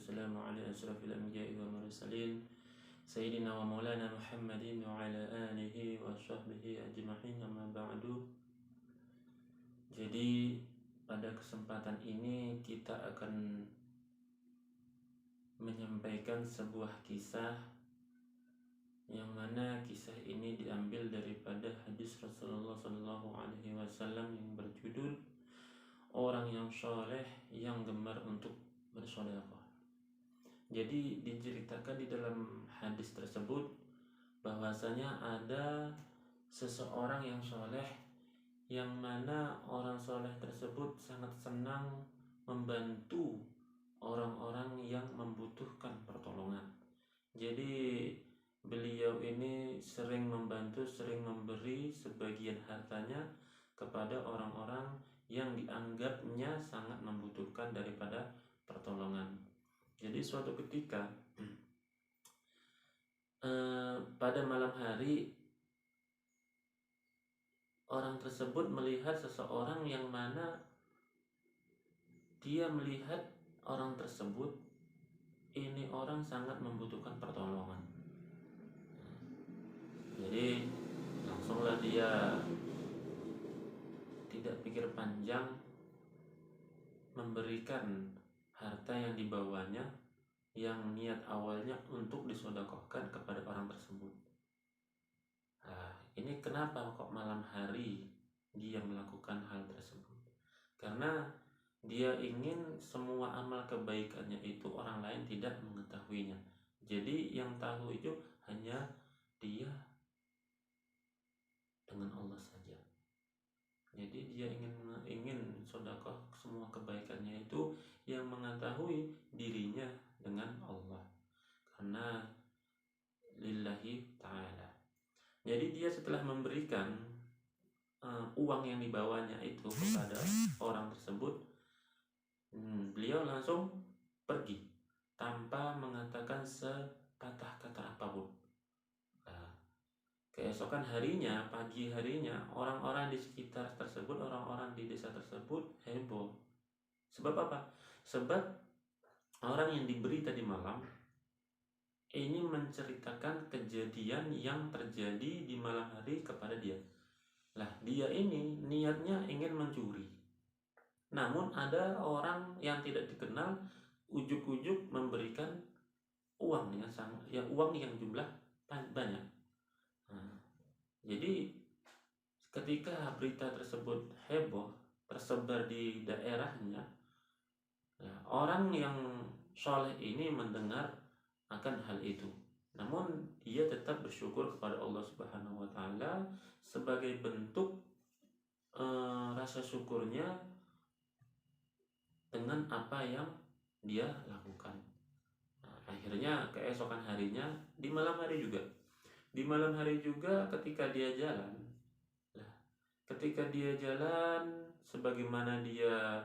wassalamu ala asyrafil anbiya'i wal mursalin sayyidina wa maulana Muhammadin wa ala alihi wa sahbihi ajma'in, amma ba'du. Jadi pada kesempatan ini kita akan menyampaikan sebuah kisah yang mana kisah ini diambil daripada hadis Rasulullah SAW yang berjudul orang yang soleh yang gemar untuk bersedekah. Jadi diceritakan di dalam hadis tersebut bahwasanya ada seseorang yang soleh yang mana orang soleh tersebut sangat senang membantu orang-orang yang membutuhkan pertolongan. Jadi beliau ini sering membantu, sering memberi sebagian hartanya kepada orang-orang yang dianggapnya sangat membutuhkan daripada pertolongan. Jadi suatu ketika pada malam hari orang tersebut melihat seseorang yang mana dia melihat orang tersebut ini orang sangat membutuhkan pertolongan. Jadi langsunglah dia tidak pikir panjang memberikan harta yang dibawanya yang niat awalnya untuk disedekahkan kepada orang tersebut. Nah, ini kenapa kok malam hari dia melakukan hal tersebut? Karena dia ingin semua amal kebaikannya itu orang lain tidak mengetahuinya. Jadi yang tahu itu hanya dia dengan Allah saja. Jadi dia ingin sedekah semua kebaikannya itu yang mengetahui dirinya dengan Allah, karena lillahi ta'ala. Jadi dia setelah memberikan uang yang dibawanya itu kepada orang tersebut, beliau langsung pergi tanpa mengatakan sepatah kata apapun. Keesokan harinya, pagi harinya, orang-orang di sekitar tersebut, orang-orang di desa tersebut heboh. Sebab apa? Sebab orang yang diberi tadi malam ini menceritakan kejadian yang terjadi di malam hari kepada dia. Lah, dia ini niatnya ingin mencuri. Namun ada orang yang tidak dikenal ujuk-ujuk memberikan uang yang jumlah banyak. Jadi ketika berita tersebut heboh tersebar di daerahnya, orang yang soleh ini mendengar akan hal itu. Namun dia tetap bersyukur kepada Allah Subhanahu wa Ta'ala sebagai bentuk rasa syukurnya dengan apa yang dia lakukan. Akhirnya keesokan harinya, di malam hari juga ketika dia jalan sebagaimana dia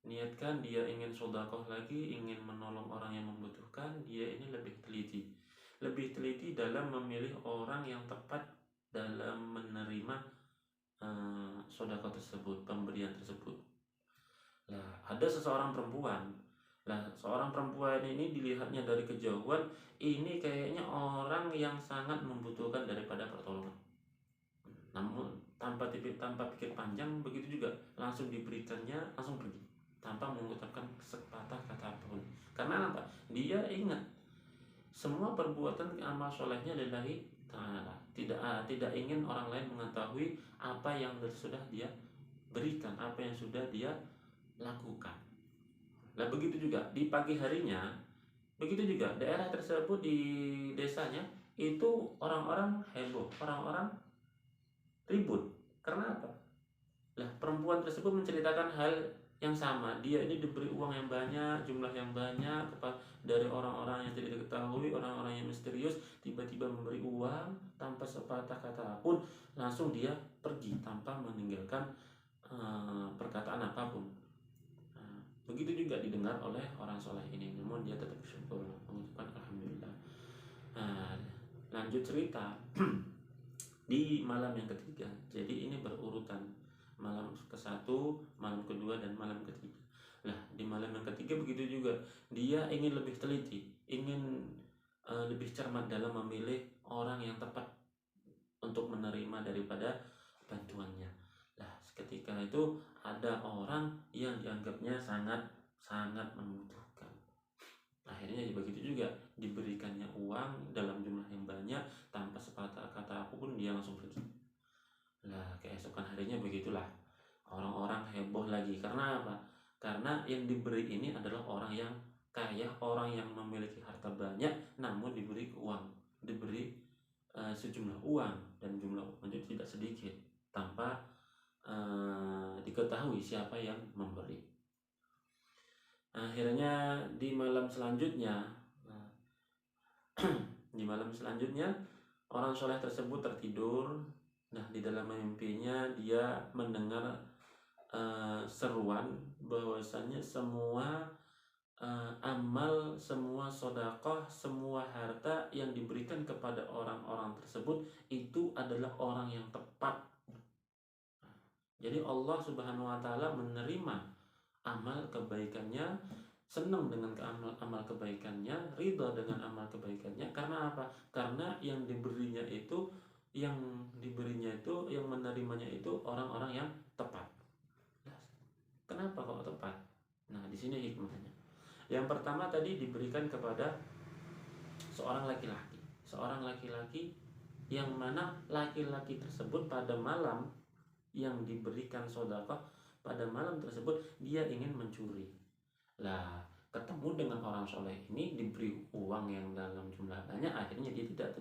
niatkan, dia ingin sedekah lagi, ingin menolong orang yang membutuhkan, dia ini lebih teliti dalam memilih orang yang tepat dalam menerima sedekah tersebut, pemberian tersebut. Ada seorang perempuan. Seorang perempuan ini dilihatnya dari kejauhan, ini kayaknya orang yang sangat membutuhkan daripada pertolongan. Namun tanpa pikir panjang, begitu juga langsung diberikannya, langsung pergi tanpa mengucapkan sepatah kata pun. Karena apa? Dia ingat semua perbuatan amal solehnya lillahi ta'ala. Tidak ingin orang lain mengetahui apa yang sudah dia berikan, apa yang sudah dia lakukan. Begitu juga di pagi harinya, begitu juga daerah tersebut di desanya itu orang-orang heboh, orang-orang ribut. Karena apa? Perempuan tersebut menceritakan hal yang sama. Dia ini diberi uang yang banyak, jumlah yang banyak dari orang-orang yang tidak diketahui, orang-orang yang misterius, tiba-tiba memberi uang tanpa sepatah kata pun, langsung dia pergi tanpa meninggalkan perkataan apapun. Begitu juga didengar oleh orang soleh ini, namun dia tetap bersyukur, mengucapkan alhamdulillah. Lanjut cerita di malam yang ketiga. Jadi ini berurutan, malam ke-1, malam kedua, dan malam ketiga. Lah, di malam yang ketiga begitu juga. Dia ingin lebih teliti, ingin lebih cermat dalam memilih orang yang tepat untuk menerima daripada bantuannya. Lah, ketika itu ada orang yang dianggapnya sangat sangat membutuhkan. Akhirnya begitu juga, diberikannya uang dalam jumlah yang banyak tanpa sepatah kata apapun dia langsung pergi. Lah, keesokan harinya begitulah. Orang-orang heboh lagi. Karena apa? Karena yang diberi ini adalah orang yang kaya, orang yang memiliki harta banyak, namun diberi uang, diberi sejumlah uang, dan jumlah uang itu tidak sedikit, tanpa diketahui siapa yang memberi. Akhirnya di malam selanjutnya, di malam selanjutnya orang soleh tersebut tertidur. Nah, di dalam mimpinya dia mendengar seruan bahwasanya semua amal, semua sodakoh, semua harta yang diberikan kepada orang-orang tersebut itu adalah orang yang tepat. Jadi Allah Subhanahu wa taala menerima amal kebaikannya, senang dengan amal kebaikannya, ridha dengan amal kebaikannya. Karena apa? Karena yang diberinya itu, yang menerimanya itu orang-orang yang tepat. Kenapa kok tepat? Nah, di sini hikmahnya. Yang pertama tadi diberikan kepada seorang laki-laki. Seorang laki-laki yang mana laki-laki tersebut pada malam yang diberikan sedekah, pada malam tersebut dia ingin mencuri. Lah, ketemu dengan orang soleh ini, diberi uang yang dalam jumlah banyak, akhirnya dia tidak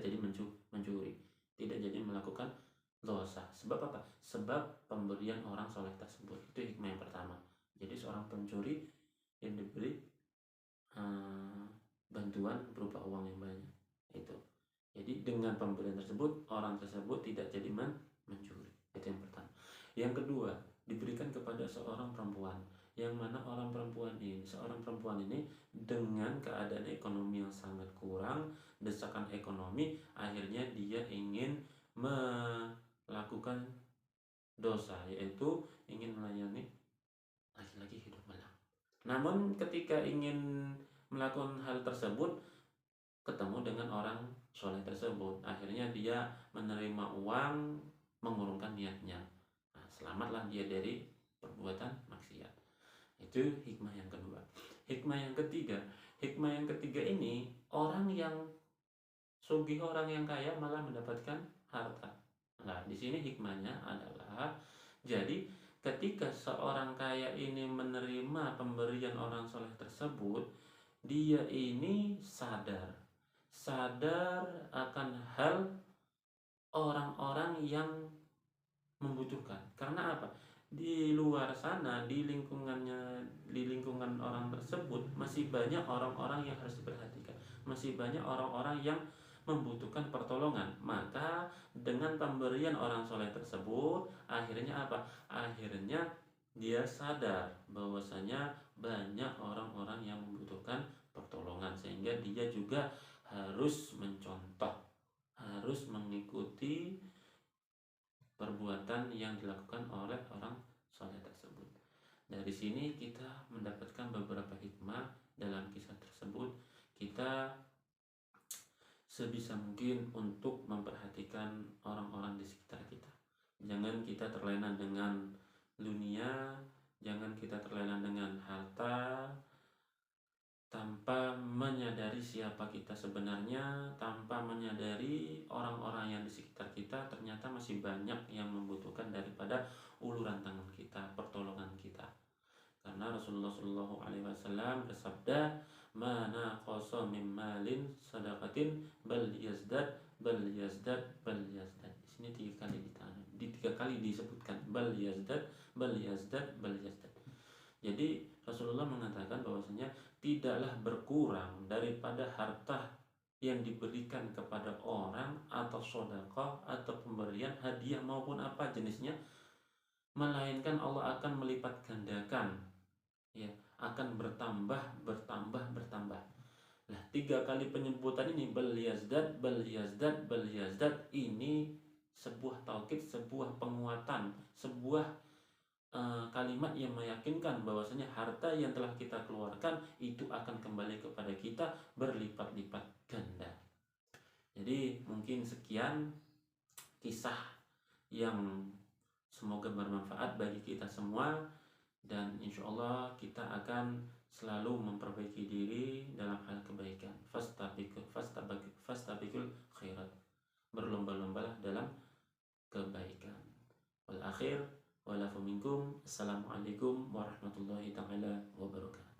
jadi mencuri, tidak jadi melakukan dosa. Sebab apa? Sebab pemberian orang soleh tersebut. Itu hikmah yang pertama. Jadi seorang pencuri yang diberi bantuan berupa uang yang banyak itu. Jadi dengan pemberian tersebut, orang tersebut tidak jadi mencuri. Itu yang pertama. Yang kedua, diberikan kepada seorang perempuan, yang mana seorang perempuan ini dengan keadaan ekonomi yang sangat kurang, desakan ekonomi, akhirnya dia ingin melakukan dosa, yaitu ingin melayani laki-laki hidup malam. Namun ketika ingin melakukan hal tersebut, ketemu dengan orang soleh tersebut, akhirnya dia menerima uang, mengurungkan niatnya. Nah, selamatlah dia dari perbuatan maksiat. Itu hikmah yang kedua. Hikmah yang ketiga ini, orang yang sugih, orang yang kaya malah mendapatkan harta. Nah, di sini hikmahnya adalah, jadi ketika seorang kaya ini menerima pemberian orang soleh tersebut, dia ini sadar akan hal orang-orang yang membutuhkan. Karena apa? Di luar sana, di lingkungan orang tersebut masih banyak orang-orang yang harus diperhatikan, masih banyak orang-orang yang membutuhkan pertolongan. Maka dengan pemberian orang soleh tersebut, akhirnya apa? Akhirnya dia sadar bahwasanya banyak orang-orang yang membutuhkan pertolongan, sehingga dia juga harus mencontoh, harus mengikuti perbuatan yang dilakukan oleh orang soleh tersebut. Dari sini kita mendapatkan beberapa hikmah dalam kisah tersebut. Kita sebisa mungkin untuk memperhatikan orang-orang di sekitar kita. Jangan kita terlena dengan dunia, jangan kita terlena dengan harta, tanpa menyadari siapa kita sebenarnya, tanpa menyadari orang-orang yang di sekitar kita ternyata masih banyak yang membutuhkan daripada uluran tangan kita, pertolongan kita. Karena Rasulullah SAW bersabda, "Mana qasa min malin sadaqatin bal yazdad bal yazdad bal yazdad." Di sini tiga kali disebutkan bal yazdad bal yazdad bal yazdad. Jadi Rasulullah mengatakan bahwasanya tidaklah berkurang daripada harta yang diberikan kepada orang, atau sedekah, atau pemberian hadiah maupun apa jenisnya, melainkan Allah akan melipat gandakan, ya, akan bertambah. Nah, 3 kali penyebutan ini bal yazdad bal yazdad bal yazdad, ini sebuah taukid, sebuah penguatan, sebuah kalimat yang meyakinkan bahwasanya harta yang telah kita keluarkan itu akan kembali kepada kita berlipat-lipat ganda. Jadi mungkin sekian kisah yang semoga bermanfaat bagi kita semua, dan insya Allah kita akan selalu memperbaiki diri dalam hal kebaikan. Fastabikul khairat, berlomba-lombalah dalam kebaikan. Wal akhir walafu minkum. Assalamualaikum warahmatullahi taala wabarakatuh.